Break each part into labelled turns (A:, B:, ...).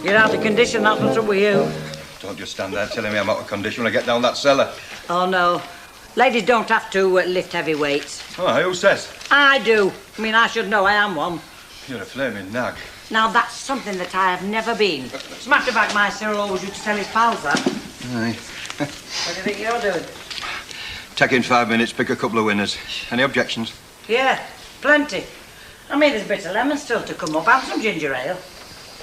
A: You're out of condition, that's what's up with you.
B: Don't just stand there telling me I'm out of condition when I get down that cellar.
A: Oh, no. Ladies don't have to lift heavy weights.
B: Oh, who says?
A: I do. I mean, I should know I am one.
B: You're a flaming nag.
A: Now, that's something that I have never been. As a matter of fact, my Cyril always used to tell his pals that.
B: Aye.
A: What do you think you're doing?
B: Take in 5 minutes, pick a couple of winners. Any objections?
A: Yeah, plenty. I mean, there's a bit of lemon still to come up. Have some ginger ale.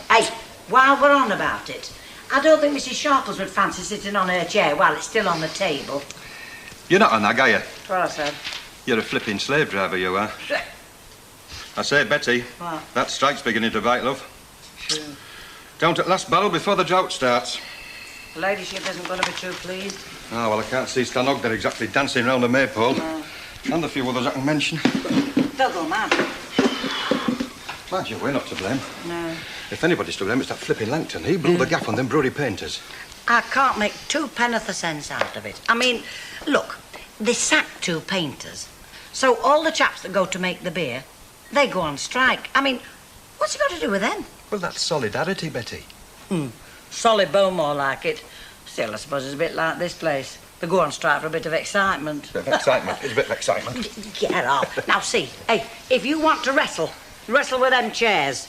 A: Hey, while we're on about it, I don't think Mrs. Sharples would fancy sitting on her chair while it's still on the table.
B: You're not a nag, are you?
A: That's what I said.
B: You're a flipping slave driver, you are. I say, Betty,
A: what?
B: That strike's beginning to bite, love.
A: Sure.
B: Down to the last barrel before the drought starts.
A: The ladyship isn't going to be too pleased.
B: Oh, well, I can't see Stan Ogden exactly dancing round the maypole.
A: No.
B: And a few others I can mention.
A: They'll go mad.
B: Mind you, we're not to blame.
A: No.
B: If anybody's to blame, it's that flipping Langton. He blew the gaff on them brewery painters.
A: I can't make two penn'orth of sense out of it. I mean, look, they sacked 2 painters. So all the chaps that go to make the beer, they go on strike. I mean, what's it got to do with them?
B: Well, that's solidarity, Betty.
A: Solid bone, more like it. Still, I suppose it's a bit like this place. They go on strike for a bit of excitement.
B: A bit of excitement. It's a bit of excitement.
A: Get off. Now, see, hey, if you want to wrestle with them chairs.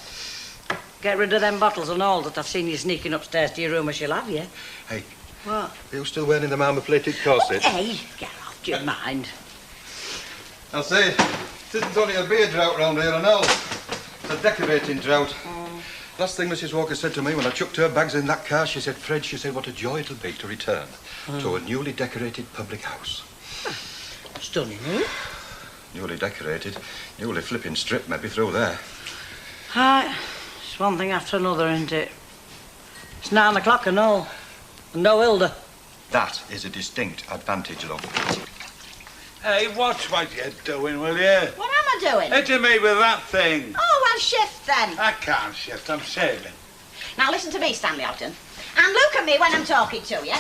A: Get rid of them bottles and all that I've seen you sneaking upstairs to your room, or she'll have you.
B: Hey.
A: What?
B: Are you still wearing the marmor-plated corset?
A: Oh, hey, get off, do you mind?
B: I'll say, it isn't only a beer drought round here and all. It's a decorating drought. Last thing Mrs. Walker said to me when I chucked her bags in that car, she said, Fred, she said, what a joy it'll be to return to a newly decorated public house.
A: Stunning, eh?
B: Newly decorated, newly flipping stripped maybe through there.
A: Right. It's one thing after another, isn't it? It's 9 o'clock and all. And no Hilda.
B: That is a distinct advantage, love.
C: Hey, watch what you're doing, will you?
D: What am I doing?
C: Hit me with that thing.
D: Oh, well, shift then.
C: I can't shift, I'm saving.
D: Now listen to me, Stanley Ogden. And look at me when I'm talking to you.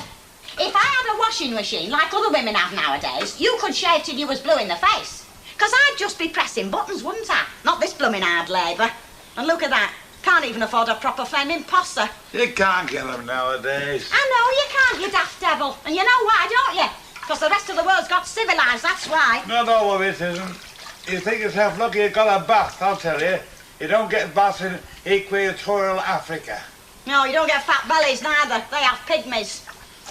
D: If I had a washing machine like other women have nowadays, you could shave till you was blue in the face. 'Cause I'd just be pressing buttons, wouldn't I? Not this blooming hard labour. And look at that. Can't even afford a proper flaming posser.
C: You can't get them nowadays.
D: I know you can't, you daft devil. And you know why, don't you? 'Cause the rest of the world's got civilised, that's why.
C: Not all of it isn't. You think yourself lucky you got a bath, I'll tell you. You don't get baths in equatorial Africa.
D: No, you don't get fat bellies neither. They have pygmies.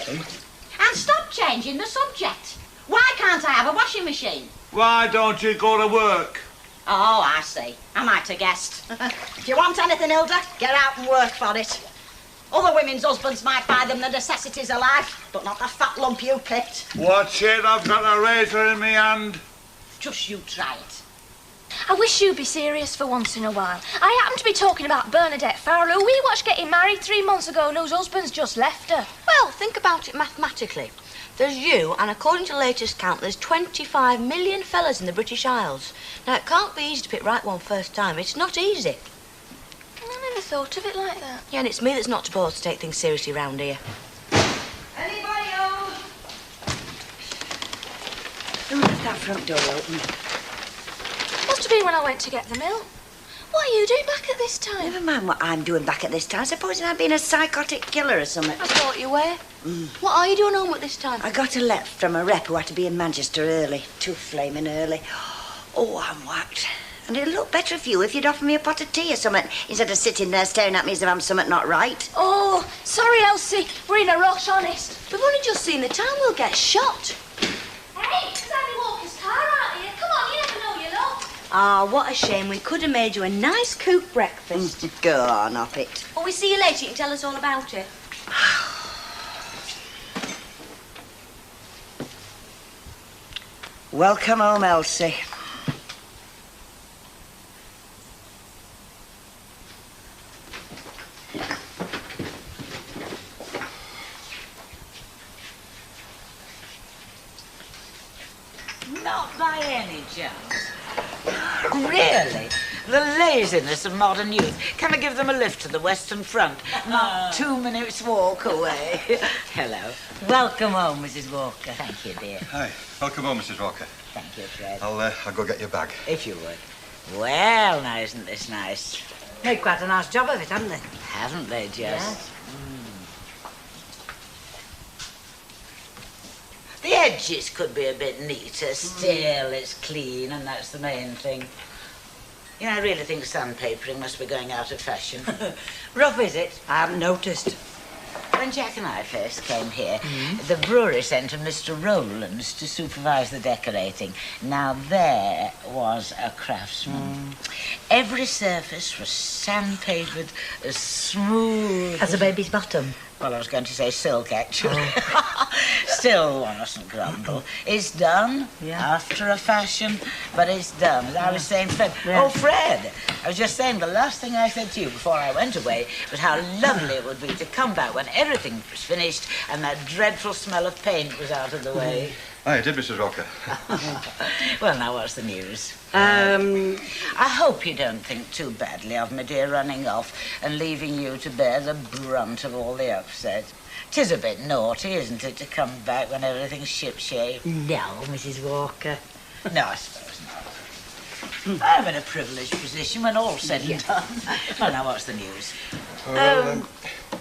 D: And stop changing the subject. Why can't I have a washing machine?
C: Why don't you go to work?
D: Oh, I see. I might have guessed. If you want anything, Hilda, get out and work for it. Other women's husbands might buy them the necessities of life, but not the fat lump you picked.
C: Watch it, I've got a razor in my hand.
D: Just you try it.
E: I wish you'd be serious for once in a while. I happen to be talking about Bernadette Farrell, who we watched getting married 3 months ago and whose husband's just left her.
F: Well, think about it mathematically. There's you, and according to the latest count, there's 25 million fellas in the British Isles. Now, it can't be easy to pick right one first time. It's not easy.
E: I never thought of it like that.
F: Yeah, and it's me that's not supposed to take things seriously round here.
A: Anybody home? Who left that front door open?
E: Must have been when I went to get the milk. What are you doing back at this time?
A: Never mind what I'm doing back at this time. Supposing I'd been a psychotic killer or something.
E: I thought you were.
F: What are you doing home at this time?
A: I got a letter from a rep who had to be in Manchester early. Too flaming early. Oh, I'm whacked. And it'd look better for you if you'd offer me a pot of tea or something, instead of sitting there staring at me as if I'm something not right.
E: Oh, sorry, Elsie. We're in a rush, honest.
F: We've only just seen the town. We'll get shot.
E: Hey, it's Annie Walker's car out here. Come on, you never know your luck.
F: Ah, what a shame. We could have made you a nice cooked breakfast.
A: Go on, off it.
F: Well, we see you later. You can tell us all about it.
A: Welcome home, Elsie. Not by any chance. Really? The laziness of modern youth. Can I give them a lift to the Western Front? Not 2 minutes walk away. Hello. Welcome home, Mrs. Walker. Thank you, dear.
B: Hi. Welcome home, Mrs. Walker.
A: Thank you, Fred.
B: I'll go get your bag.
A: If you would. Well, now, isn't this nice? Made quite a nice job of it, haven't they?
D: Haven't they just?
A: Yes.
D: The edges could be a bit neater, still it's clean, and that's the main thing. You know, I really think sandpapering must be going out of fashion.
A: Rough, is it? I haven't noticed.
D: When Jack and I first came here, the brewery sent a Mr. Rowlands to supervise the decorating. Now, there was a craftsman. Every surface was sandpapered as smooth
A: As a baby's bottom.
D: Well, I was going to say silk, actually. Still, one mustn't grumble. It's done after a fashion, but it's done. As I was saying, Fred. Oh, Fred, I was just saying the last thing I said to you before I went away was how lovely it would be to come back when everything was finished and that dreadful smell of paint was out of the way.
B: Aye, it did, Mrs. Walker.
D: Well, now, what's the news? I hope you don't think too badly of me, dear, running off and leaving you to bear the brunt of all the upset. 'Tis a bit naughty, isn't it, to come back when everything's shipshape?
A: No, Mrs. Walker.
D: No, I suppose not. I'm in a privileged position when all's said and done. Well, now, what's the news?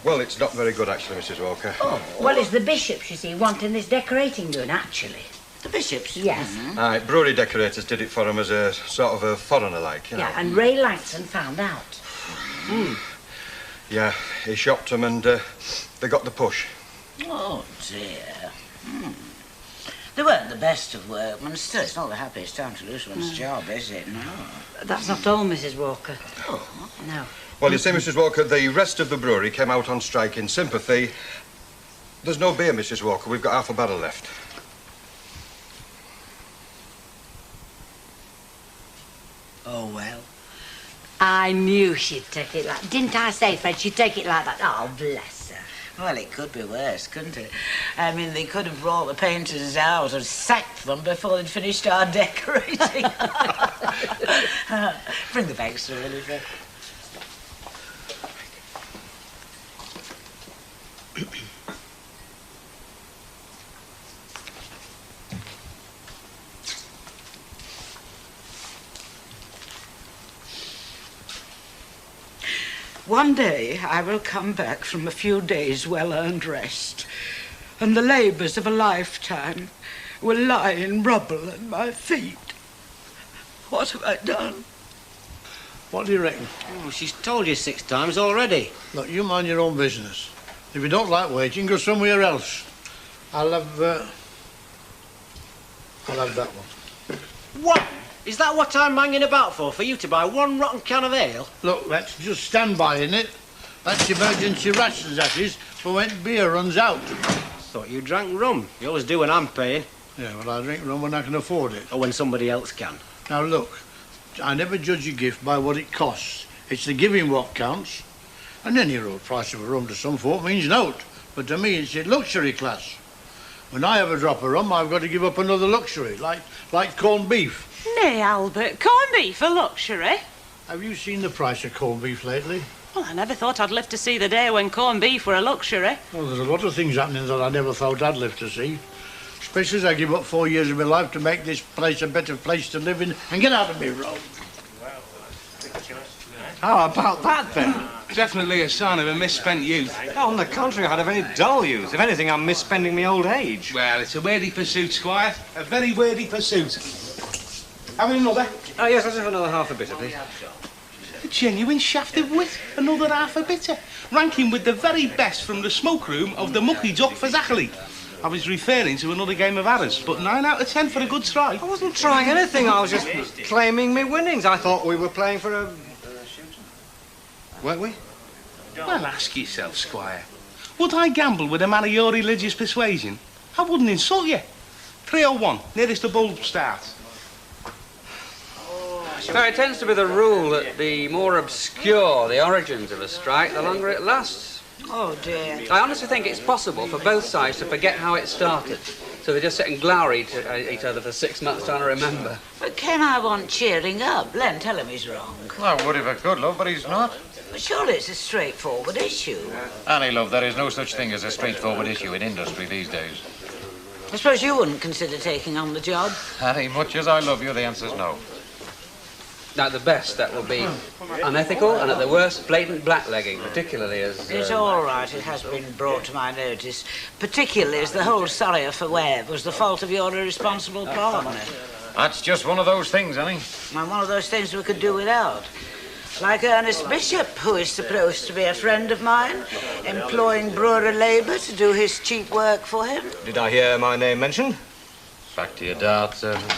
B: Well, it's not very good, actually, Mrs. Walker.
D: Oh,
A: Well, it's the bishops, you see, wanting this decorating doing, actually.
D: the bishops?
A: Yes.
B: Aye, brewery decorators did it for him as a sort of a foreigner-like, you know.
A: Yeah, and Ray Langton found out.
B: Yeah, he shopped them and they got the push.
D: Oh, dear. They weren't the best of workmen. Still, it's not the happiest time to lose one's job, is it? No.
A: That's not all, Mrs. Walker.
D: Oh.
A: No.
B: Well, you see, Mrs. Walker, the rest of the brewery came out on strike in sympathy. There's no beer, Mrs. Walker. We've got half a barrel left.
D: Oh, well.
A: I knew she'd take it like... Didn't I say, Fred, she'd take it like that? Oh, bless her.
D: Well, it could be worse, couldn't it? I mean, they could have brought the painters out and sacked them before they'd finished our decorating. Bring the bags through, will you, Fred? One day I will come back from a few days' well-earned rest, and the labours of a lifetime will lie in rubble at my feet. What have I done?
C: What do you reckon?
G: Oh, she's told you 6 times already.
C: Look, you mind your own business. If you don't like waiting, go somewhere else. I'll have that one.
G: What? Is that what I'm hanging about for you to buy one rotten can of ale?
C: Look, let's just stand by in it. That's emergency rations, that is, for when beer runs out.
G: Thought you drank rum. You always do when I'm paying.
C: Yeah, well, I drink rum when I can afford it.
G: Or when somebody else can.
C: Now, look, I never judge a gift by what it costs. It's the giving what counts. And any road price of a rum to some folk means nought. But to me, it's the luxury class. When I have a drop of rum, I've got to give up another luxury, like corned beef.
H: Nay, Albert, corned beef a luxury?
C: Have you seen the price of corned beef lately?
H: Well, I never thought I'd live to see the day when corned beef were a luxury.
C: Well, there's a lot of things happening that I never thought I'd live to see. Especially as I give up 4 years of my life to make this place a better place to live in and get out of me road.
I: How about that, then? Definitely a sign of a misspent youth.
J: Oh, on the contrary, I'd have any dull youth. If anything, I'm misspending my old age.
I: Well, it's a worthy pursuit, Squire. A very worthy pursuit. Having another?
J: Oh, yes, let's have another half a bitter, please.
I: A genuine shaft of wit. Another half a bitter. Ranking with the very best from the smoke room of the Mucky Duck for Zachary. I was referring to another game of Harris, but 9 out of 10 for a good try.
J: I wasn't trying anything. I was just claiming me winnings. I thought we were playing for a... Weren't we?
I: Well, ask yourself, Squire. Would I gamble with a man of your religious persuasion? I wouldn't insult you. 301, nearest the bulb starts.
K: So it tends to be the rule that the more obscure the origins of a strike, the longer it lasts.
D: Oh, dear.
K: I honestly think it's possible for both sides to forget how it started. So they just sit and glower each other for 6 months trying to remember.
D: But Ken, I want cheering up. Len, tell him he's wrong.
L: I would if I could, love, but he's not.
D: But surely it's a straightforward issue.
L: Annie, love, there is no such thing as a straightforward issue in industry these days.
D: I suppose you wouldn't consider taking on the job?
L: Annie, much as I love you, the answer's no.
K: At the best, that will be unethical, and at the worst, blatant blacklegging, particularly as...
M: It's all right, it has been brought to my notice, particularly as the whole sorry for Webb was the fault of your irresponsible partner.
L: That's just one of those things, Annie.
M: And one of those things we could do without. Like Ernest Bishop, who is supposed to be a friend of mine, employing brewer labour to do his cheap work for him.
J: Did I hear my name mentioned?
L: Back to your dart, servant.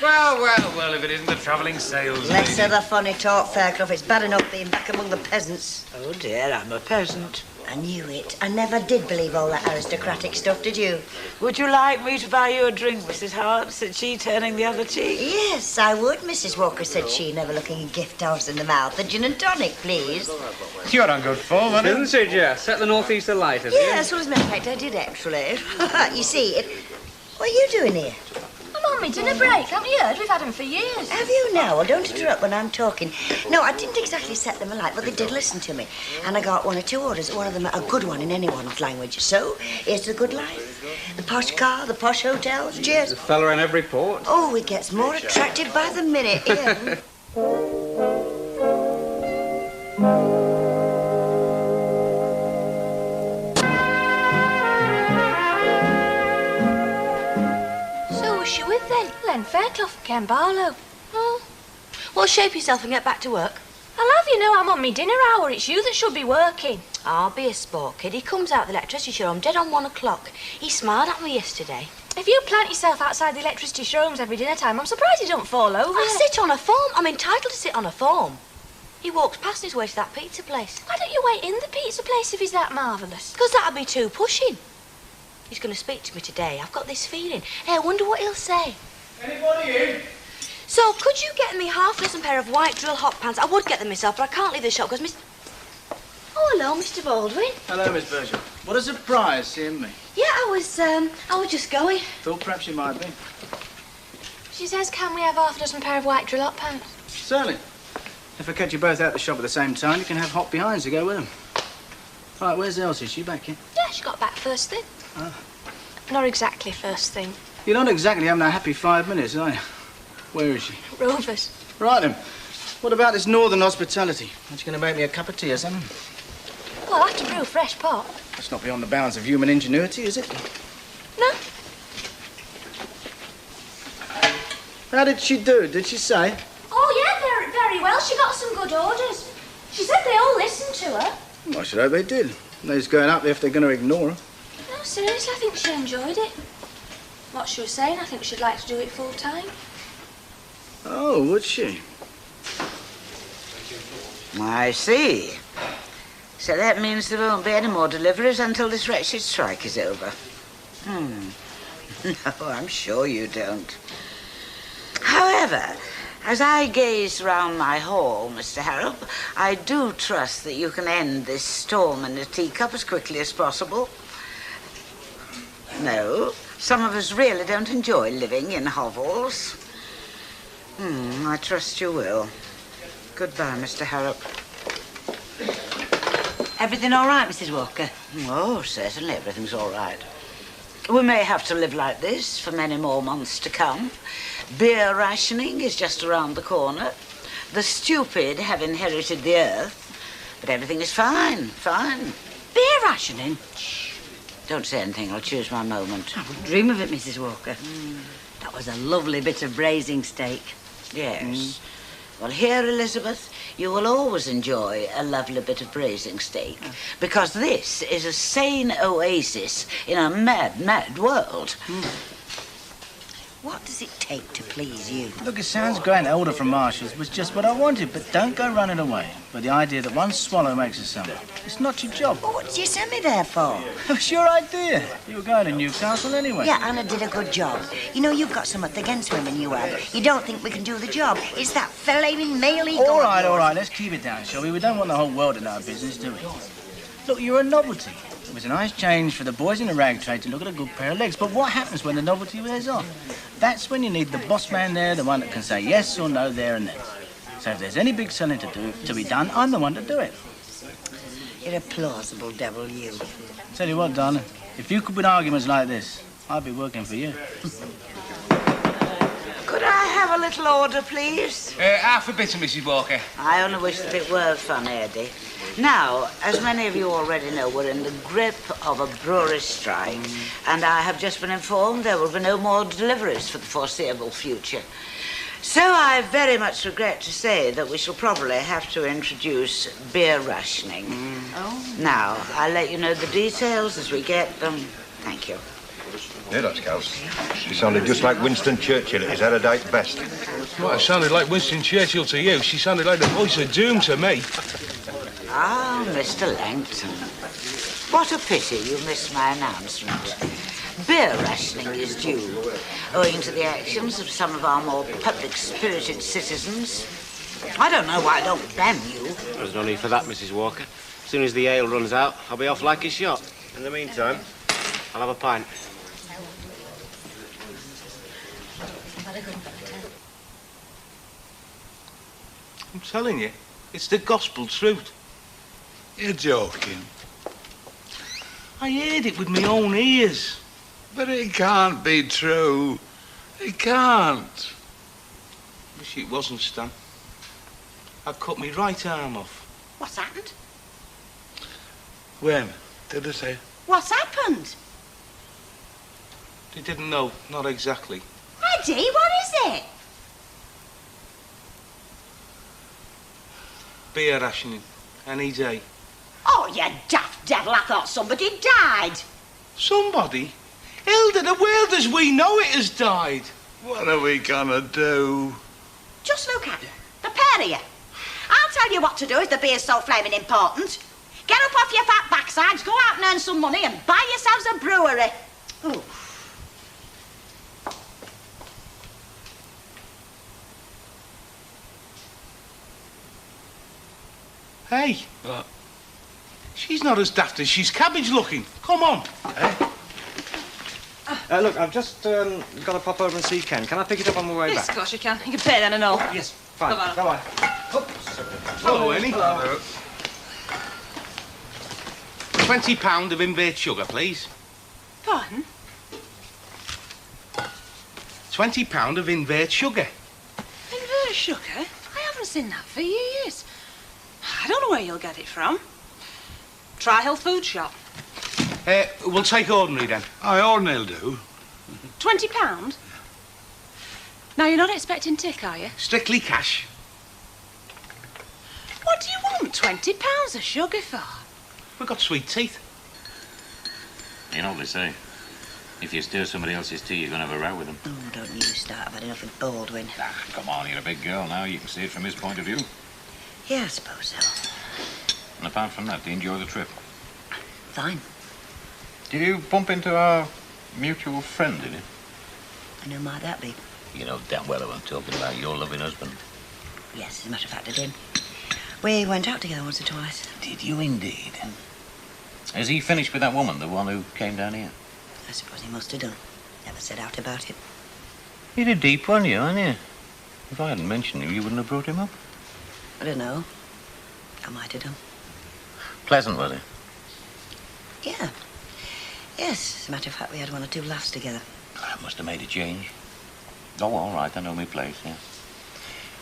L: Well, if it isn't the travelling salesman.
A: Less of the funny talk, Fairclough. It's bad enough being back among the peasants.
M: Oh dear, I'm a peasant.
A: I knew it. I never did believe all that aristocratic stuff, did you?
M: Would you like me to buy you a drink, Mrs. Hart? Said she, turning the other cheek.
A: Yes, I would, Mrs. Walker, said she, never looking a gift horse in the mouth. A gin and tonic, please.
L: You're on good form, aren't you?
K: Isn't she, Jess? Set the northeast alight, have you?
A: Yes, well, as a matter of fact, I did, actually. You see, what are you doing here?
E: I'm on me dinner break. Haven't you heard? We've had them for years.
A: Have you now? Well, don't interrupt when I'm talking. No, I didn't exactly set them alight, but they did listen to me. And I got 1 or 2 orders, one of them a good one in anyone's language. So, here's the good life. The posh car, the posh hotels. Cheers.
K: There's a fella in every port.
A: Oh, it gets more attractive by the minute, yeah.
E: You with then? Len Fairclough and Ken Barlow.
F: Oh. Well, shape yourself and get back to work.
E: I'll have you know I'm on me dinner hour. It's you that should be working.
F: I'll be a sport, kid. He comes out the electricity showroom dead on 1 o'clock. He smiled at me yesterday.
E: If you plant yourself outside the electricity showrooms every dinner time, I'm surprised you don't fall over.
F: I sit on a form. I'm entitled to sit on a form. He walks past his way to that pizza place.
E: Why don't you wait in the pizza place if he's that marvellous?
F: Because that'd be too pushing. He's going to speak to me today. I've got this feeling. Hey, I wonder what he'll say.
J: Anybody in?
F: So, could you get me half a dozen pair of white drill hot pants? I would get them myself, but I can't leave the shop because Oh, hello, Mr. Baldwin.
N: Hello, Miss Berger. What a surprise seeing me.
F: Yeah, I was just going.
N: Thought perhaps you might be.
E: She says, can we have half a dozen pair of white drill hot pants?
N: Certainly. If I catch you both out the shop at the same time, you can have hot behinds to go with them. Right, where's Elsie? Is she back here?
E: Yeah, she got back first thing.
N: Ah.
E: Not exactly first thing.
N: You're not exactly having a happy 5 minutes, are you? Where is she?
E: Rovers.
N: Right then. What about this northern hospitality? Aren't you going to make me a cup of tea or something?
E: Well, I'll have to brew a fresh pot.
N: That's not beyond the bounds of human ingenuity, is it?
E: No.
N: How did she do? Did she say?
E: Oh, yeah, very well. She got some good orders. She said they all listened to her.
N: Well, I should hope they did. They're just going up there if they're going to ignore her.
E: No, seriously, I think she enjoyed it. What she was saying, I think she'd like to do it full time.
N: Oh, would she?
M: I see. So that means there won't be any more deliveries until this wretched strike is over. No, I'm sure you don't. However, as I gaze round my hall, Mr. Harrop, I do trust that you can end this storm in a teacup as quickly as possible. No, some of us really don't enjoy living in hovels. I trust you will. Goodbye, Mr. Harrop.
A: Everything all right, Mrs. Walker?
M: Oh, certainly everything's all right. We may have to live like this for many more months to come. Beer rationing is just around the corner. The stupid have inherited the earth. But everything is fine.
A: Beer rationing?
M: Shh. Don't say anything. I'll choose my moment.
A: I wouldn't dream of it, Mrs. Walker. That was a lovely bit of braising steak.
M: Yes. Well, here, Elizabeth, you will always enjoy a lovely bit of braising steak, because this is a sane oasis in a mad, mad world.
A: What does it take to please you?
N: Look, it sounds great. An order from Marshall's was just what I wanted, but don't go running away. But the idea that one swallow makes a summer, it's not your job.
A: Well, what did you send me there for?
N: It was your idea. You were going to Newcastle anyway.
A: Yeah, Anna did a good job. You know, you've got something against women, you have. You don't think we can do the job. It's that flaming male ego.
N: All right, let's keep it down, shall we? We don't want the whole world to know our business, do we? Look, you're a novelty. It was a nice change for the boys in the rag trade to look at a good pair of legs. But what happens when the novelty wears off? That's when you need the boss man there, the one that can say yes or no there and then. So if there's any big selling to be done, I'm the one to do it.
A: You're a plausible devil, you.
N: Tell you what, darling, if you could win arguments like this, I'd be working for you.
M: Could I have a little order, please?
I: Half a bitter, Mrs. Walker.
M: I only wish that it were fun, Eddie. Now, as many of you already know, we're in the grip of a brewery strike, and I have just been informed there will be no more deliveries for the foreseeable future. So I very much regret to say that we shall probably have to introduce beer rationing. Oh. Now, I'll let you know the details as we get them. Thank you.
B: Yeah, that's Cows. She sounded just like Winston Churchill at his erudite best.
I: Well, it sounded like Winston Churchill to you. She sounded like the voice of doom to me.
M: Ah, Mr. Langton. What a pity you missed my announcement. Beer rationing is due, owing to the actions of some of our more public-spirited citizens. I don't know why I don't ban you.
G: There's no need for that, Mrs. Walker. As soon as the ale runs out, I'll be off like a shot. In the meantime, I'll have a pint.
I: I'm telling you, it's the gospel truth.
C: You're joking.
I: I heard it with my own ears.
C: But it can't be true. It can't.
I: Wish it wasn't, Stan. I've cut my right arm off.
D: What's happened?
C: When? Did they say?
D: What's happened?
I: They didn't know, not exactly.
D: Eddie, what is it?
I: Beer rationing, any day.
D: Oh, you daft devil, I thought somebody died.
I: Somebody? Hilda, the world as we know it has died.
C: What are we gonna do?
D: Just look at you, the pair of you. I'll tell you what to do if the beer's so flaming important. Get up off your fat backsides, go out and earn some money and buy yourselves a brewery. Ooh.
I: Hey.
C: What?
I: She's not as daft as she's cabbage looking. Come on.
C: Eh?
J: Look, I've just got to pop over and see Ken. Can I pick it up on the way
H: Yes,
J: back?
H: of course you can. You can pay then and all.
J: Yes, fine.
H: Come on.
J: Bye-bye.
I: Hello, Annie. Hello. £20 of invert sugar, please.
H: Pardon?
I: £20 of invert sugar.
H: Inverted sugar? I haven't seen that for years. I don't know where you'll get it from. Try Health Food Shop.
I: We'll take ordinary then.
C: I ordinarily do.
H: £20? Now, you're not expecting tick, are you?
I: Strictly cash.
H: What do you want £20 of sugar for?
I: We've got sweet teeth.
L: You know what they say. If you stir somebody else's tea, you're going to have a row with them.
A: Oh, don't you start. I've had enough with Baldwin.
L: Ah, come on, you're a big girl now. You can see it from his point of view.
A: Yeah, I suppose so.
L: And apart from that, do you enjoy the trip?
A: Fine.
L: Did you bump into our mutual friend, did you?
A: And who might that be?
L: You know damn well who I'm talking about, your loving husband.
A: Yes, as a matter of fact, I did. We went out together once or twice.
L: Did you indeed? Has he finished with that woman, the one who came down here?
A: I suppose he must have done. Never said out about it.
L: You did deep, weren't you, aren't you? If I hadn't mentioned him, you wouldn't have brought him up.
A: I don't know. I might have done.
L: Pleasant, was it?
A: Yeah. Yes, as a matter of fact, we had one or two laughs together.
L: That must have made a change. Oh, all right, I know my place, yeah.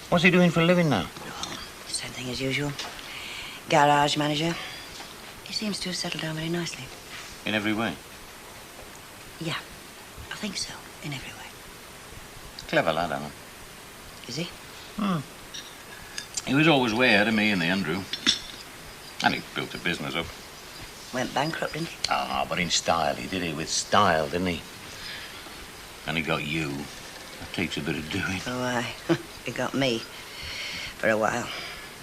L: What's he doing for a living now?
A: Oh, same thing as usual. Garage manager. He seems to have settled down very nicely.
L: In every way?
A: Yeah, I think so, in every way.
L: Clever lad, Alan.
A: Is he?
L: He was always way ahead of me and the Andrew. And he built a business up.
A: Went bankrupt, didn't he?
L: Ah, but in style he did it, with style, didn't he? And he got you. That takes a bit of doing.
A: Oh, aye. He got me. For a while.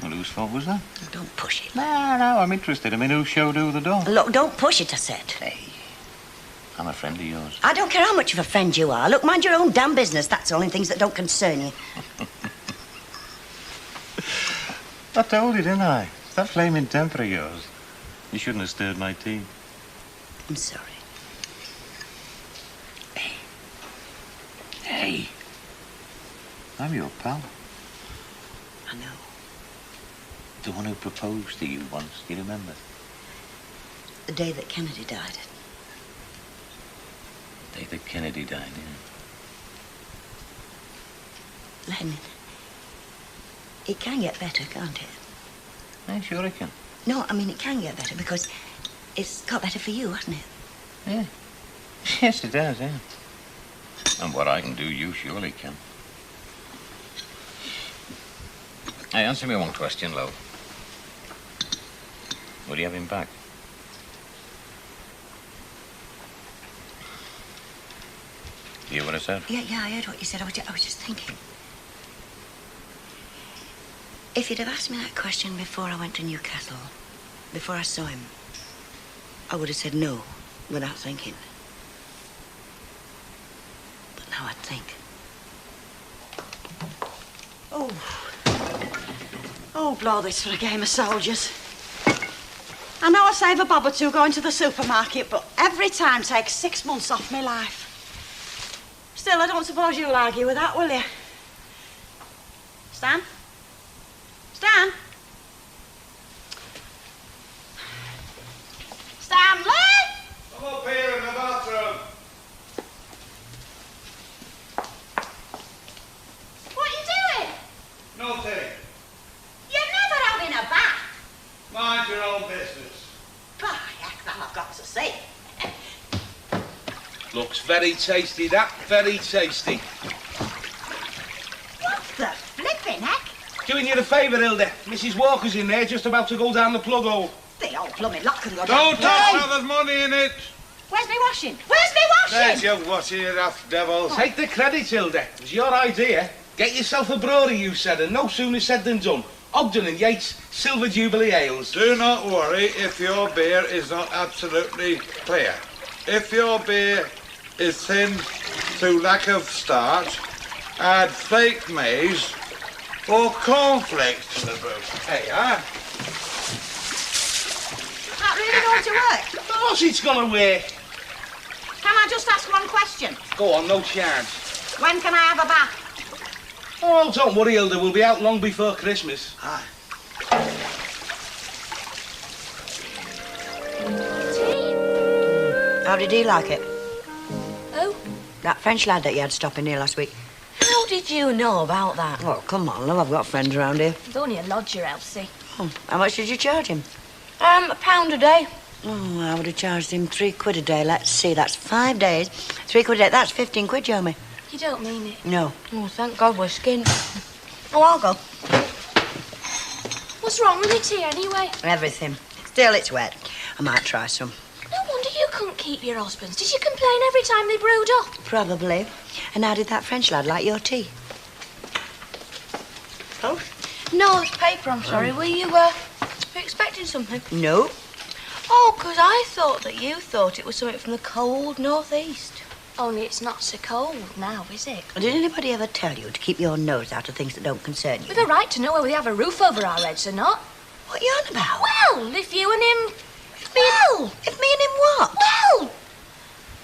L: Well, whose fault was that?
A: Don't push it.
L: No, I'm interested. I mean, who showed who the door?
A: Look, don't push it, I said.
L: Hey, I'm a friend of yours.
A: I don't care how much of a friend you are. Look, mind your own damn business. That's the only things that don't concern you.
L: I told you, didn't I? It's that flaming temper of yours. You shouldn't have stirred my tea.
A: I'm sorry.
L: Hey. I'm your pal.
A: I know.
L: The one who proposed to you once, do you remember?
A: The day that Kennedy died.
L: The day that Kennedy died,
O: Len, it can get better, can't it?
L: I'm sure it can.
O: No, I mean, it can get better because it's got better for you, hasn't it?
L: Yeah. Yes, it does, yeah. And what I can do, you surely can. Hey, answer me one question, love. Would you have him back? Do you hear what I said?
O: Yeah, I heard what you said. I was just thinking. If you'd have asked me that question before I went to Newcastle, before I saw him, I would have said no without thinking. But now I think.
D: Oh, blow this for a game of soldiers. I know I save a bob or two going to the supermarket, but every time takes 6 months off my life. Still, I don't suppose you'll argue with that, will you? Stan? Stan? Stanley?
B: I'm up here in the bathroom.
D: What are you doing?
B: Nothing.
D: You're never having a bath.
B: Mind your own business.
D: By heck, that I've got to see.
I: Looks very tasty, that. Very tasty.
D: What the flipping heck?
I: Doing you a favour, Hilda. Mrs. Walker's in there, just about to go down the plug hole.
D: The old plumbing lock can go down.
B: Don't touch her, there's money in it.
D: Where's me washing? Where's me washing?
B: There's your washing, you daft devil.
I: Take the credit, Hilda. It was your idea. Get yourself a brewery, you said, and no sooner said than done. Ogden and Yates, Silver Jubilee Ales.
B: Do not worry if your beer is not absolutely clear. If your beer is thin through lack of starch, add flake maize or cornflakes to the brew. There you are.
D: That really going to work?
I: Of course it's gonna work.
D: Can I just ask one question?
I: Go on, no charge.
D: When can I have a bath?
I: Oh, don't worry, Hilda. We'll be out long before Christmas.
B: Aye.
O: How did he like it?
E: Oh?
O: That French lad that you had stopping here last week.
F: How did you know about that?
O: Oh, come on, love. I've got friends around here.
E: It's only a lodger, Elsie.
O: Oh, how much did you charge him?
F: £1 a day.
O: Oh, I would have charged him £3 a day. Let's see, that's 5 days. £3 a day. That's 15 quid, Yomi.
E: You don't mean it.
O: No.
F: Oh, thank God we're skinned. Oh, I'll go.
E: What's wrong with your tea, anyway?
O: Everything. Still, it's wet. I might try some.
E: No wonder you couldn't keep your husbands. Did you complain every time they brewed up?
O: Probably. And how did that French lad like your tea?
F: Oh? No, it's paper, I'm sorry. Were you expecting something?
O: No.
F: Oh, 'cause I thought that you thought it was something from the cold northeast.
E: Only it's not so cold now, is it?
O: Did anybody ever tell you to keep your nose out of things that don't concern you?
E: We've a right to know whether we have a roof over our heads or not.
O: What are you on about?
E: Well, if you and him...
O: If me and him what?
E: Well,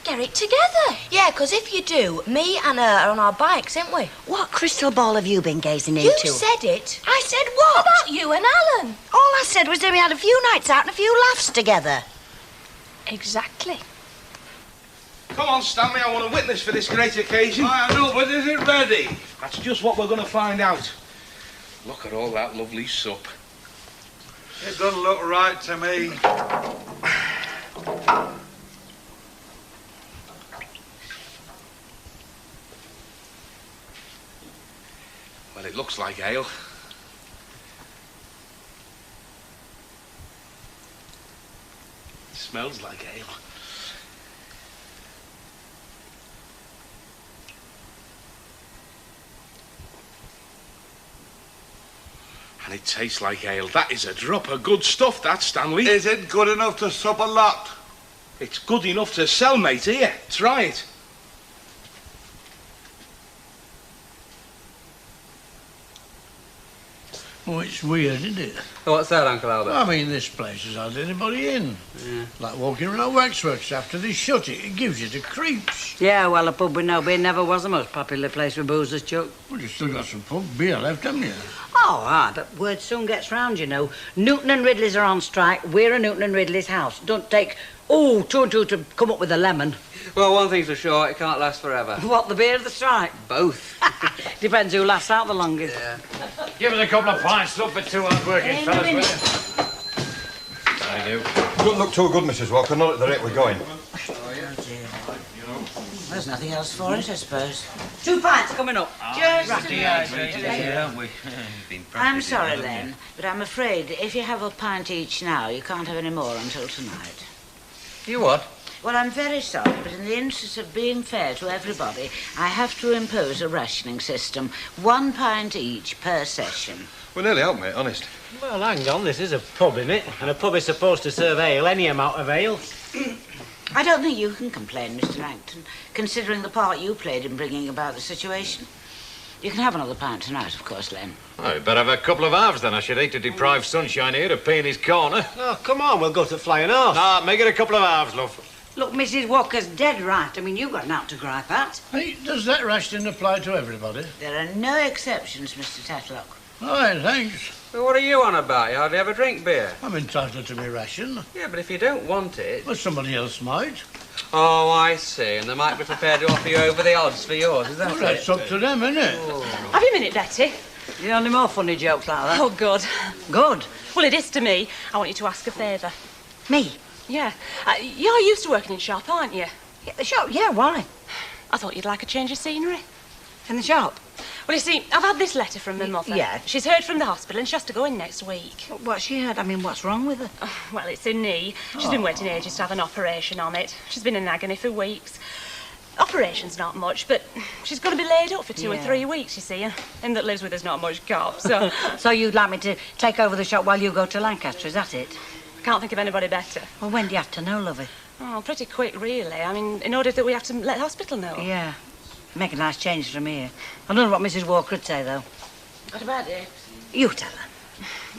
E: get it together.
F: Yeah, 'cause if you do, me and her are on our bikes, ain't we?
O: What crystal ball have you been gazing
F: You
O: into?
F: said it.
O: I said what?
E: About you and Alan.
O: All I said was that we had a few nights out and a few laughs together.
E: Exactly.
I: Come on, Stanley, I want a witness for this great occasion.
B: I know, but is it ready?
I: That's just what we're going to find out. Look at all that lovely sup.
B: It doesn't look right to me.
I: Well, it looks like ale. It smells like ale. And it tastes like ale. That is a drop of good stuff, that, Stanley.
B: Is it good enough to sup a lot?
I: It's good enough to sell, mate. Here, try it.
C: Oh, it's weird, isn't it?
K: What's that, Uncle Albert?
C: I mean, this place has had anybody in.
K: Yeah.
C: Like walking around waxworks after they shut it. It gives you the creeps.
A: Yeah, well, a pub with no beer never was the most popular place for boozers, Chuck.
C: Well, you've still got some pub beer left, haven't you?
A: Oh, aye, but word soon gets round, you know. Newton and Ridley's are on strike. We're a Newton and Ridley's house. Don't take Oh, two and two to come up with a lemon.
K: Well, one thing's for sure, it can't last forever.
A: What, the beer or the strike?
K: Both.
A: Depends who lasts out the longest.
K: Yeah.
L: Give us a couple of pints, look for two hard-working fellas, will you? I do.
B: Don't look too good, Mrs. Walker, not at the rate we're going.
M: There's nothing else for it, I suppose.
A: 2 pints coming up.
M: Just
L: Been
M: I'm sorry, Len, but I'm afraid if you have a pint each now, you can't have any more until tonight.
L: You what?
M: Well, I'm very sorry, but in the interest of being fair to everybody, I have to impose a rationing system. 1 pint each per session.
B: We're nearly out, mate, honest.
G: Well, hang on, this is a pub, isn't it? And a pub is supposed to serve ale, any amount of ale.
M: I don't think you can complain, Mr. Langton, considering the part you played in bringing about the situation. You can have another pint tonight, of course, Len.
L: I better have a couple of halves then. I should hate to deprive Sunshine here of paying his corner.
G: Oh, come on, we'll go to Flying Horse.
L: Nah, make it a couple of halves, love.
A: Look, Mrs. Walker's dead right. I mean, you've got an out to gripe at.
C: Hey, does that ration apply to everybody?
M: There are no exceptions, Mr. Tatlock.
C: All right, thanks.
K: Well, what are you on about? You hardly ever drink beer.
C: I'm entitled to my ration.
K: Yeah, but if you don't want it...
C: Well, somebody else might.
K: Oh, I see. And they might be prepared to offer you over the odds for yours, is that
C: Well,
K: it?
C: that's up to them, isn't it?
H: Have you a minute, Betty?
A: You know any more funny jokes like that?
H: Oh, good.
A: Good.
H: Well, it is to me. I want you to ask a favour.
A: Me?
H: Yeah. You're used to working in shop, aren't you?
A: Yeah, the shop? Yeah, why?
H: I thought you'd like a change of scenery.
A: In the shop?
H: Well, you see, I've had this letter from my mother.
A: Yeah.
H: She's heard from the hospital and she has to go in next week.
A: What's she heard? I mean, what's wrong with her?
H: Well, it's her knee. She's been waiting ages to have an operation on it. She's been in agony for weeks. Operation's not much, but she's going to be laid up for 2 or 3 weeks, you see, and him that lives with her's not much cop, so...
A: So you'd like me to take over the shop while you go to Lancaster, is that it?
H: I can't think of anybody better.
A: Well, when do you have to know, lovey?
H: Oh, pretty quick, really. I mean, in order that we have to let the hospital know.
A: Yeah. Make a nice change from here. I don't know what Mrs. Walker would say, though.
M: What about it?
A: You tell her.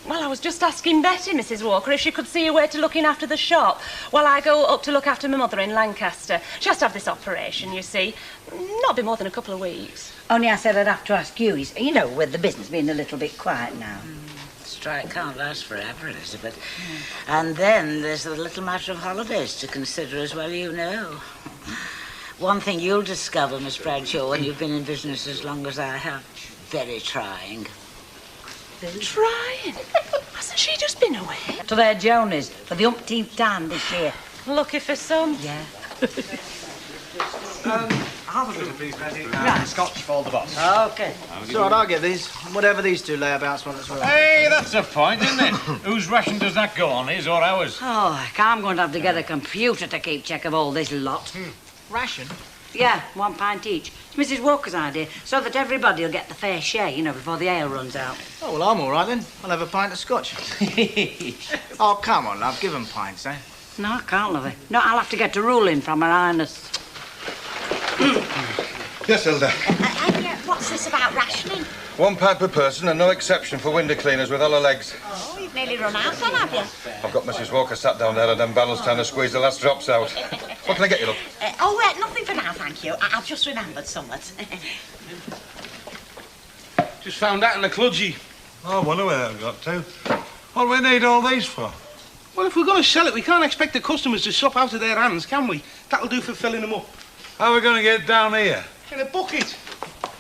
H: Well, I was just asking Betty, Mrs. Walker, if she could see a way to looking after the shop while I go up to look after my mother in Lancaster. She has to have this operation, you see. Not be more than a couple of weeks.
A: Only I said I'd have to ask you. You know, with the business being a little bit quiet now.
M: Strike can't last forever, Elizabeth. And then there's the little matter of holidays to consider as well, you know. One thing you'll discover, Miss Bradshaw, when you've been in business as long as I have, very trying.
H: Trying? Hasn't she just been away?
A: To their Jonies for the umpteenth time this year.
H: Lucky for some.
A: Yeah.
N: Half a bit, please, Betty.
A: Right.
N: Scotch for the boss.
A: Okay.
N: So I'll get these. Whatever these two layabouts want as well.
L: Hey, that's the point, isn't it? Whose ration does that go on, his or ours?
A: Oh, I'm going to have to get a computer to keep check of all this lot.
N: Ration?
A: Yeah, 1 pint each. It's Mrs. Walker's idea, so that everybody will get the fair share, you know, before the ale runs out.
N: Oh, well, I'm all right then. I'll have a pint of scotch. Oh, come on, love. Give them pints, eh?
A: No, I can't, lovey. No, I'll have to get a ruling from Her Highness.
B: Yes, Hilda.
D: What's this about rationing?
B: 1 pint per person and no exception for window cleaners with hollow legs.
D: Oh, you've nearly run out then, have you?
B: I've got Mrs. Walker sat down there and them barrels trying to squeeze the last drops out. What can I get you, love?
D: Nothing for now, thank you. I've just remembered something.
I: Just found that in the cludgy.
P: I wonder where that got to. What do we need all these for?
I: Well, if we're going to sell it, we can't expect the customers to sup out of their hands, can we? That'll do for filling them up.
P: How are we going to get down here?
I: In a bucket.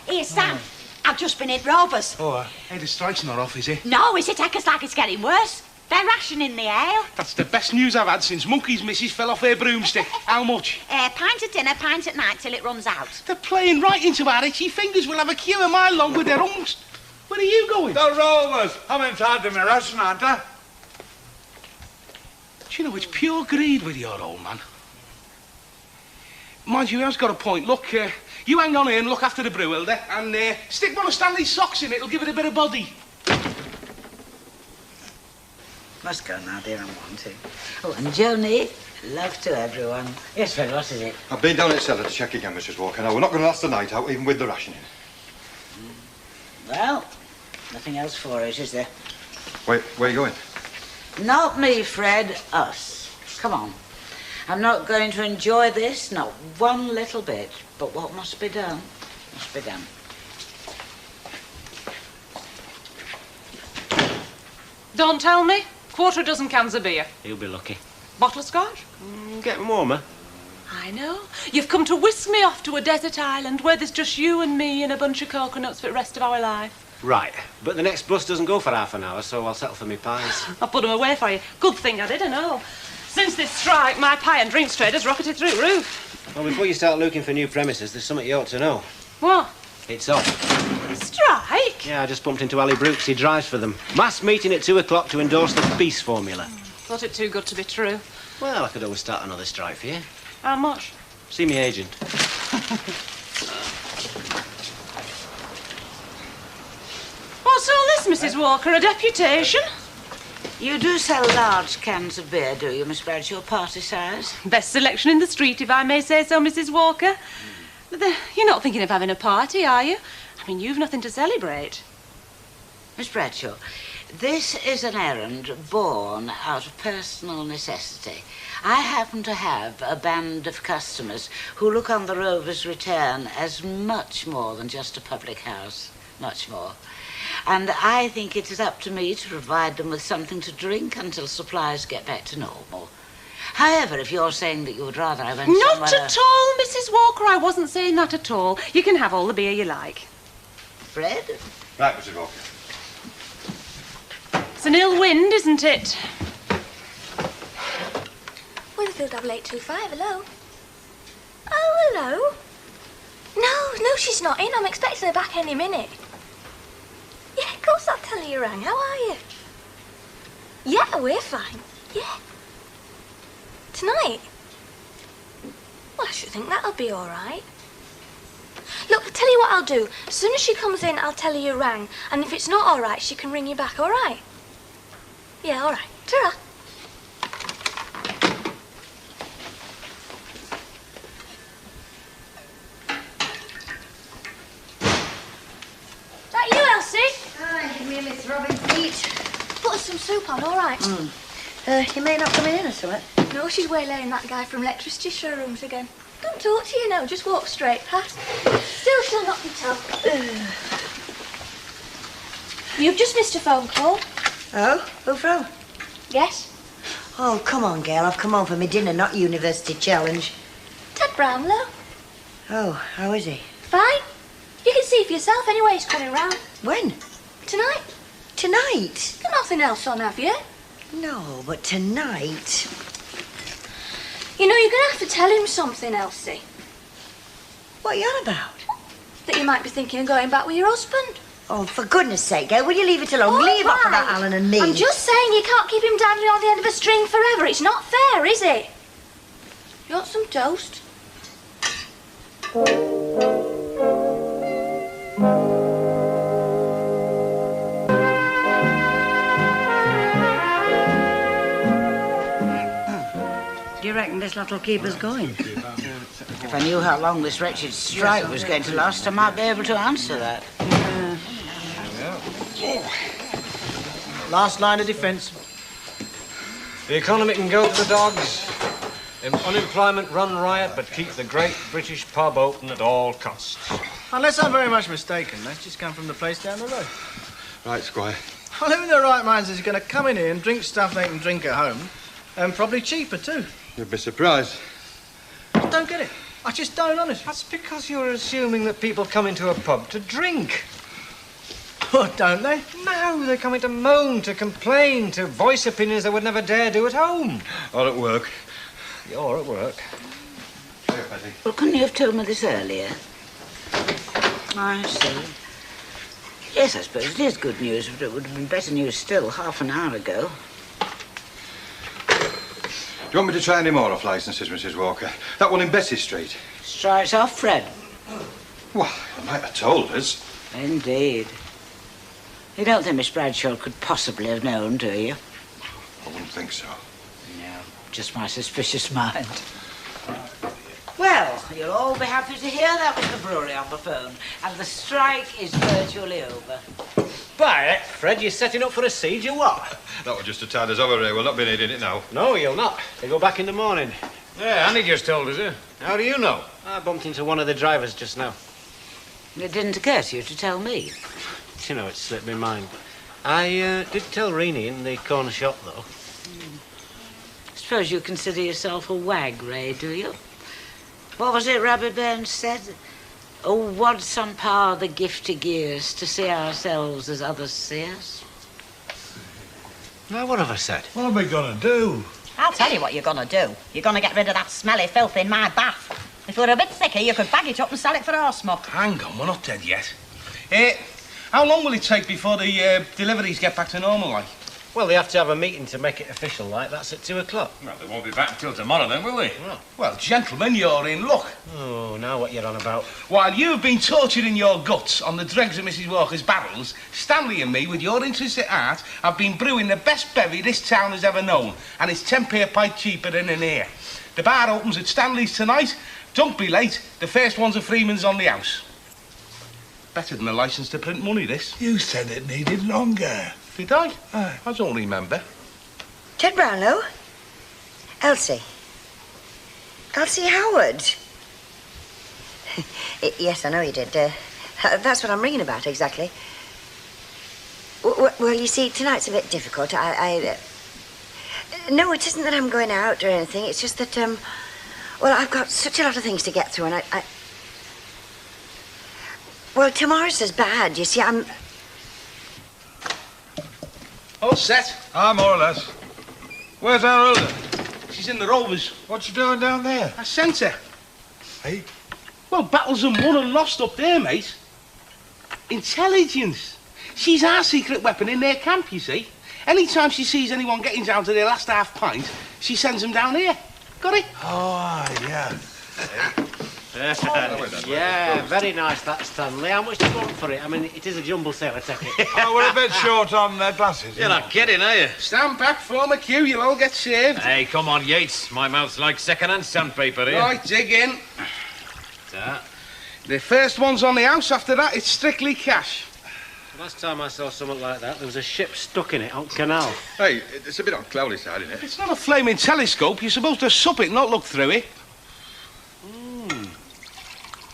D: Here, Sam. I've just been at Rover's.
I: Oh, hey, the strike's not off, is it?
D: No, is it? It's like it's getting worse. They're rationing the ale.
I: That's the best news I've had since Monkey's missus fell off her broomstick. How much?
D: Pint at dinner, pint at night till it runs out.
I: They're playing right into our itchy fingers. We'll have a queue a mile long with their arms. Where are you going?
P: The Rovers. I'm entitled to my ration, aren't I?
I: Do you know, it's pure greed with your old man. Mind you, he has got a point. Look, you hang on here and look after the brew, Hilda, and stick one of Stanley's socks in it. It'll give it a bit of body.
M: Must go now, dear, I'm wanting. Oh, and Joni, love to everyone. Yes, Fred, what is it?
B: I've been down at cellar to check again, Mrs. Walker. Now, we're not going to last the night out, even with the rationing.
M: Well, nothing else for it, is there?
B: Wait, where are you going?
M: Not me, Fred, us. Come on. I'm not going to enjoy this, not one little bit. But what must be done, must be done.
H: Don't tell me. 1/4 dozen cans of beer.
G: You'll be lucky.
H: Bottle of scotch?
G: Getting warmer.
H: I know. You've come to whisk me off to a desert island where there's just you and me and a bunch of coconuts for the rest of our life.
G: Right, but the next bus doesn't go for half an hour, so I'll settle for me pies.
H: I'll put them away for you. Good thing I didn't know. Since this strike, my pie and drinks trade has rocketed through the roof.
G: Well, before you start looking for new premises, there's something you ought to know.
H: What?
G: It's off.
H: Strike?
G: Yeah, I just bumped into Ali Brooks. He drives for them. Mass meeting at 2 o'clock to endorse the peace formula.
H: Thought it too good to be true.
G: Well, I could always start another strike for you.
H: How much?
G: See me agent.
H: What's all this, Mrs. Walker? A deputation?
M: You do sell large cans of beer, do you, Miss Bradshaw? Party size?
H: Best selection in the street, if I may say so, Mrs. Walker. But you're not thinking of having a party, are you? I mean, you've nothing to celebrate.
M: Miss Bradshaw, this is an errand born out of personal necessity. I happen to have a band of customers who look on the Rover's Return as much more than just a public house. Much more. And I think it is up to me to provide them with something to drink until supplies get back to normal. However, if you're saying that you would rather I went
H: Not
M: somewhere...
H: at all, Mrs. Walker. I wasn't saying that at all. You can have all the beer you like.
M: Fred?
B: Right, Mrs. Walker.
H: It's an ill wind, isn't it?
E: Witherfield 8825, hello. Oh, hello. No, she's not in. I'm expecting her back any minute. Yeah, of course I'll tell her you rang. How are you? Yeah, we're fine. Yeah. Tonight? Well, I should think that'll be all right. Look, I'll tell you what I'll do. As soon as she comes in, I'll tell her you rang. And if it's not all right, she can ring you back, all right? Yeah, all right. Ta-ra. Is that you, Elsie?
A: Hi, give me Miss Robin's meat.
E: Put us some soup on, all right?
A: You may not come in or something.
E: No, she's waylaying that guy from electricity showrooms again. Don't talk to you now, just walk straight past. Still, she'll not be told. You've just missed a phone call.
O: Oh? Who from?
E: Yes?
O: Oh, come on, girl. I've come home for my dinner, not university challenge.
E: Ted Brownlow.
O: Oh, how is he?
E: Fine. You can see for yourself anyway, he's coming round.
O: When?
E: Tonight.
O: Tonight?
E: Got nothing else on, have you?
O: No, but tonight...
E: You know, you're going to have to tell him something, Elsie.
O: What are you on about?
E: That you might be thinking of going back with your husband.
O: Oh, for goodness sake, girl, will you leave it alone? Leave off about Alan and me.
E: I'm just saying you can't keep him dangling on the end of a string forever. It's not fair, is it? You want some toast?
A: Do you reckon this lot will keep us going?
M: If I knew how long this wretched strike was going to last, I might be able to answer that.
N: Last line of defence.
J: The economy can go to the dogs. Unemployment run riot, but keep the great British pub open at all costs.
N: Unless I'm very much mistaken, that's just come from the place down the road.
B: Right, Squire.
N: Well, who in their right minds is going to come in here and drink stuff they can drink at home, and probably cheaper too?
B: You'd be surprised.
N: I don't get it. I just don't, honestly.
J: That's because you're assuming that people come into a pub to drink.
N: What, don't they?
J: No, they come in to moan, to complain, to voice opinions they would never dare do at home.
B: Or at work.
J: Or at work.
M: Well, couldn't you have told me this earlier? I see. Yes, I suppose it is good news, but it would have been better news still half an hour ago.
B: Do you want me to try any more off licences, Mrs. Walker? That one in Bessie Street.
M: Strikes off, Fred.
B: Well, you might have told us.
M: Indeed. You don't think Miss Bradshaw could possibly have known, do you?
B: I wouldn't think so.
M: No, just my suspicious mind. Well, you'll all be happy to hear that was the brewery on the phone, and the strike is virtually over.
G: By it, Fred, you're setting up for a siege or what?
B: That was just to tide us over, Ray. We'll not be needing it now.
G: No, you'll not. They go back in the morning.
L: Yeah, Annie just told us, How do you know?
G: I bumped into one of the drivers just now.
M: It didn't occur to you to tell me.
G: You know, it slipped my mind. I did tell Reenie in the corner shop, though.
M: Suppose you consider yourself a wag, Ray, do you? What was it Rabbit Burns said? Oh, wad some power the gift to give us to see ourselves as others see us?
G: Now, what have I said?
P: What are we going to do?
D: I'll tell you what you're going to do. You're going to get rid of that smelly filth in my bath. If we were a bit thicker, you could bag it up and sell it for horse muck.
I: Hang on, we're not dead yet. How long will it take before the deliveries get back to normal, like?
G: Well, they have to have a meeting to make it official, like. That's at 2 o'clock.
P: Well, they won't be back until tomorrow then, will they?
I: Well, gentlemen, you're in luck.
G: Oh, now what you're on about?
I: While you've been torturing your guts on the dregs of Mrs. Walker's barrels, Stanley and me, with your interest at heart, have been brewing the best bevy this town has ever known, and it's 10p a pint cheaper than in here. The bar opens at Stanley's tonight. Don't be late. The first one's a Freeman's on the house. Better than a licence to print money, this.
P: You said it needed longer.
I: Did I? I don't remember.
O: Ted Brownlow? Elsie? Elsie Howard? Yes, I know you did. That's what I'm ringing about, exactly. Well, you see, tonight's a bit difficult. No, it isn't that I'm going out or anything. It's just that, well, I've got such a lot of things to get through, and well, tomorrow's as bad. You see, I'm...
I: All set?
P: More or less. Where's our Hilda?
I: She's in the Rovers.
P: What's she doing down there?
I: I sent her.
P: Hey?
I: Well, battles are won and lost up there, mate. Intelligence. She's our secret weapon in their camp, you see. Anytime she sees anyone getting down to their last half pint, she sends them down here. Got it?
P: Oh, yeah.
G: Yeah, very nice, that, Stanley. How much do you want for it? I mean, it is a jumble sale, I take it.
P: Oh, we're a bit short on glasses.
J: You're not kidding, are you?
I: Stand back, form a queue, you'll all get saved.
J: Hey, come on, Yates. My mouth's like second-hand sandpaper here.
I: Right, dig in.
J: That.
I: The first one's on the house, after that, it's strictly cash.
G: Last time I saw something like that, there was a ship stuck in it on canal.
B: Hey, it's a bit on the cloudy side, isn't it?
I: It's not a flaming telescope. You're supposed to sup it, not look through it.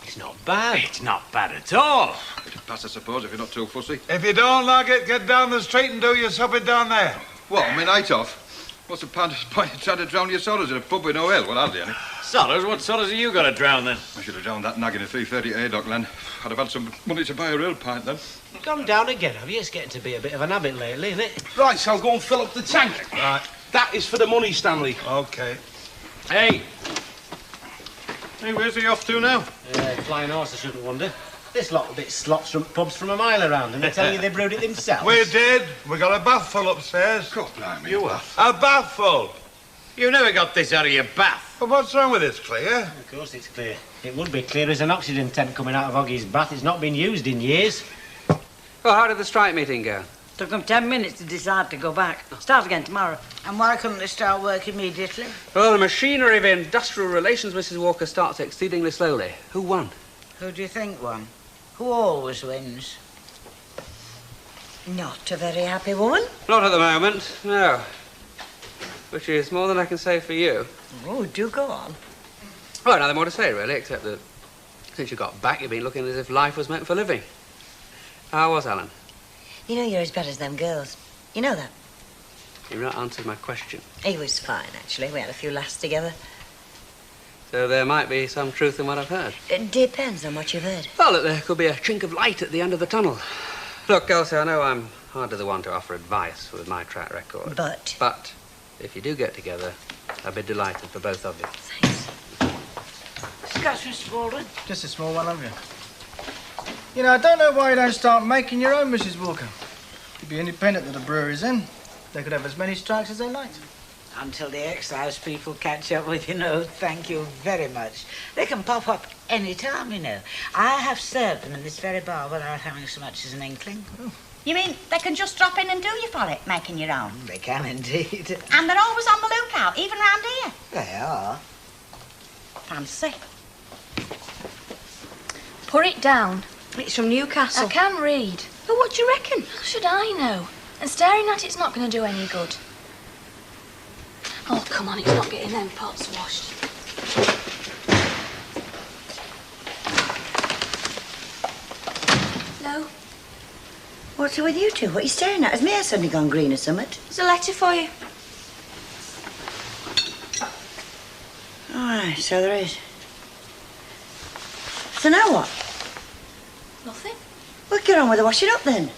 J: It's not bad. It's not bad at all.
B: It'll pass, I suppose, if you're not too fussy.
P: If you don't like it, get down the street and do your supping down there.
B: What, I mean, night off? What's the point of trying to drown your sorrows in a pub with no ale? Well, hardly any.
J: Sorrows? What sorrows have you got to drown, then?
B: I should have drowned that nag in a 3:30 Dockland. I'd have had some money to buy a real pint, then.
G: You've gone down again, have you? It's getting to be a bit of an habit lately, isn't it?
I: Right, so I'll go and fill up the tank.
P: Right.
I: That is for the money, Stanley.
P: OK.
J: Hey,
B: Hey, where's he off to now?
G: Flying horse, I shouldn't wonder. This lot of bit slops from pubs from a mile around, and they tell you they brewed it themselves.
P: We did. We got a bath full upstairs.
B: God, blimey.
G: You have?
P: A bath full.
J: you never got this out of your bath.
P: But what's wrong with this, clear?
G: Of course it's clear. It would be clear as an oxygen tent coming out of Oggy's bath. It's not been used in years.
K: Well, how did the strike meeting go?
A: Took them 10 minutes to decide to go back. Start again tomorrow.
M: And why couldn't they start work immediately?
K: Well, the machinery of industrial relations, Mrs. Walker, starts exceedingly slowly. Who won?
M: Who do you think won? Who always wins?
O: Not a very happy woman.
K: Not at the moment, no. Which is more than I can say for you.
O: Oh, do go on.
K: Well, nothing more to say, really, except that since you got back, you've been looking as if life was meant for living. How was Alan?
O: You know you're as bad as them girls. You know that?
K: You've not answered my question.
O: He was fine, actually. We had a few laughs together.
K: So there might be some truth in what I've heard.
O: It depends on what you've heard.
K: Well, that there could be a chink of light at the end of the tunnel. Look, Elsie, I know I'm hardly the one to offer advice with my track record.
O: But?
K: But if you do get together, I'd be delighted for both of you.
O: Thanks.
M: Scotch, Mr. Baldwin.
N: Just a small one, have you? You know, I don't know why you don't start making your own, Mrs. Walker. You'd be independent of the breweries then. They could have as many strikes as they liked.
M: Until the excise people catch up with you, no, thank you very much. They can pop up any time, you know. I have served them in this very bar without having so much as an inkling.
N: Oh.
D: You mean they can just drop in and do you for it, making your own?
M: They can indeed.
D: And they're always on the lookout, even round here.
M: They are.
D: Fancy.
E: Put it down.
O: It's from Newcastle.
E: I can read.
O: But what do you reckon?
E: How should I know? And staring at it's not going to do any good. Oh, come on, it's not getting them pots washed. Hello?
O: What's with you two? What are you staring at? Has my hair suddenly gone green or something?
E: There's a letter for you.
A: right, so there is. So now what?
E: Nothing.
A: We'll get on with the washing up then.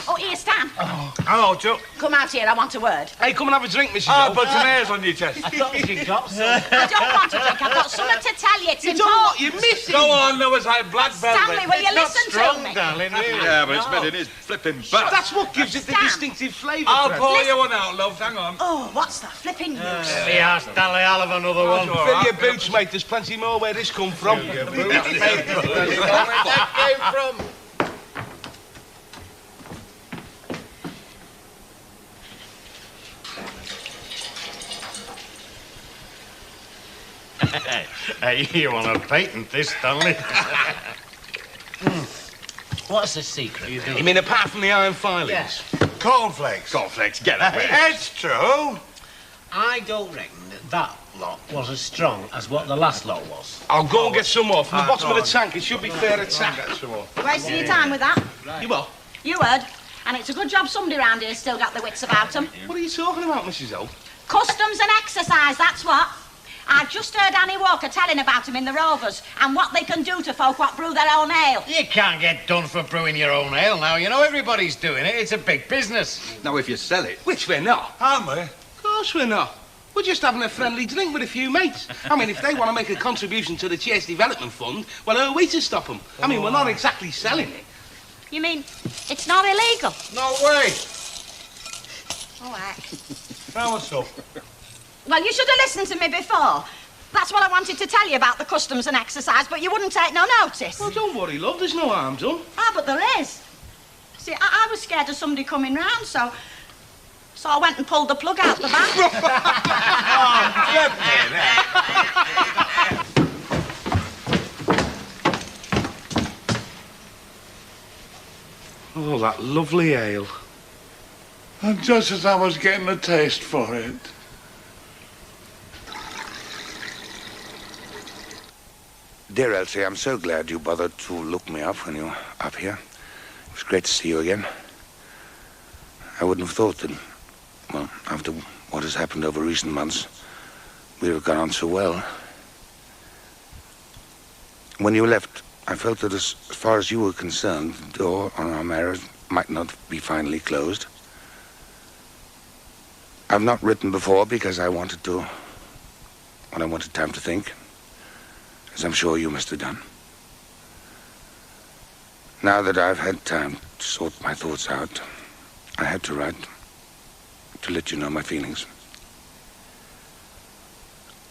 D: Oh, here, Stan.
I: Hello, Chuck.
D: Come out here, I want a word.
I: Hey, come and have a drink, Mrs.
P: I'll
I: O.
P: put some hairs on your chest.
N: I thought you got some.
D: I don't want a drink, I've got something to tell you. It's
I: You don't know what
D: important.
I: you're missing.
P: Go on, Noah's like black velvet.
D: Stanley, will you
P: It's not
D: listen
P: strong,
D: to me?
P: darling, really.
B: Yeah, but it's made in his flipping back.
I: That's what gives it the
D: Stan.
I: distinctive flavour.
P: I'll
I: Fred.
P: pour you one out, love. Hang on.
D: Oh, what's that? Flipping news.
J: Yeah, Stanley, I'll have another one.
I: Fill your boots, mate. There's plenty more where this come from.
J: Where that came from? Hey, you want to patent this, Stanley?
N: What's the secret?
I: You mean apart from the iron filings?
N: Yes.
P: Cornflakes.
B: Cornflakes, get away.
P: It's true.
N: I don't reckon that lot was as strong as what the last lot was.
I: I'll go and get some more from the
P: Ah,
I: bottom
P: go
I: of the
P: on.
I: tank. It should be fair attack.
D: Wasting your time with that.
I: You what?
D: You heard. And it's a good job somebody round here's still got the wits about them.
I: What are you talking about, Mrs. O?
D: Customs and exercise, that's what. I just heard Annie Walker telling about them in the Rovers and what they can do to folk what brew their own ale.
J: You can't get done for brewing your own ale now. You know, everybody's doing it. It's a big business.
B: Now, if you sell it,
I: Which we're not.
P: Aren't we?
I: Of course we're not. We're just having a friendly drink with a few mates. I mean, if they want to make a contribution to the Chase Development Fund, well, who are we to stop them? I mean, we're not exactly selling it.
D: You mean it's not illegal?
P: No way.
D: All right.
P: Now what's up?
D: Well, you should have listened to me before. That's what I wanted to tell you about the customs and exercise, but you wouldn't take no notice.
I: Well, don't worry, love. There's no harm done.
D: Ah, but there is. See, I was scared of somebody coming round, so I went and pulled the plug out the back.
I: Oh, that lovely ale.
P: And just as I was getting a taste for it.
Q: Dear Elsie, I'm so glad you bothered to look me up when you were up here. It was great to see you again. I wouldn't have thought that, well, after what has happened over recent months, we'd have gone on so well. When you left, I felt that as far as you were concerned, the door on our marriage might not be finally closed. I've not written before because I wanted to, when I wanted time to think, as I'm sure you must have done. Now that I've had time to sort my thoughts out, I had to write to let you know my feelings.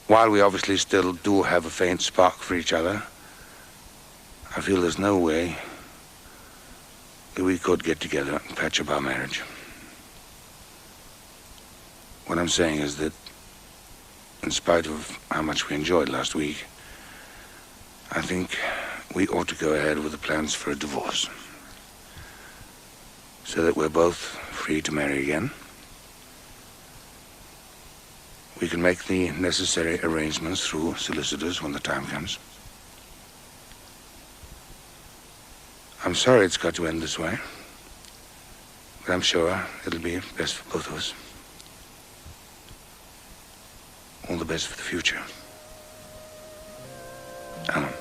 Q: While we obviously still do have a faint spark for each other, I feel there's no way that we could get together and patch up our marriage. What I'm saying is that, in spite of how much we enjoyed last week, I think we ought to go ahead with the plans for a divorce, so that we're both free to marry again. We can make the necessary arrangements through solicitors when the time comes. I'm sorry it's got to end this way, but I'm sure it'll be best for both of us. All the best for the future. Alan.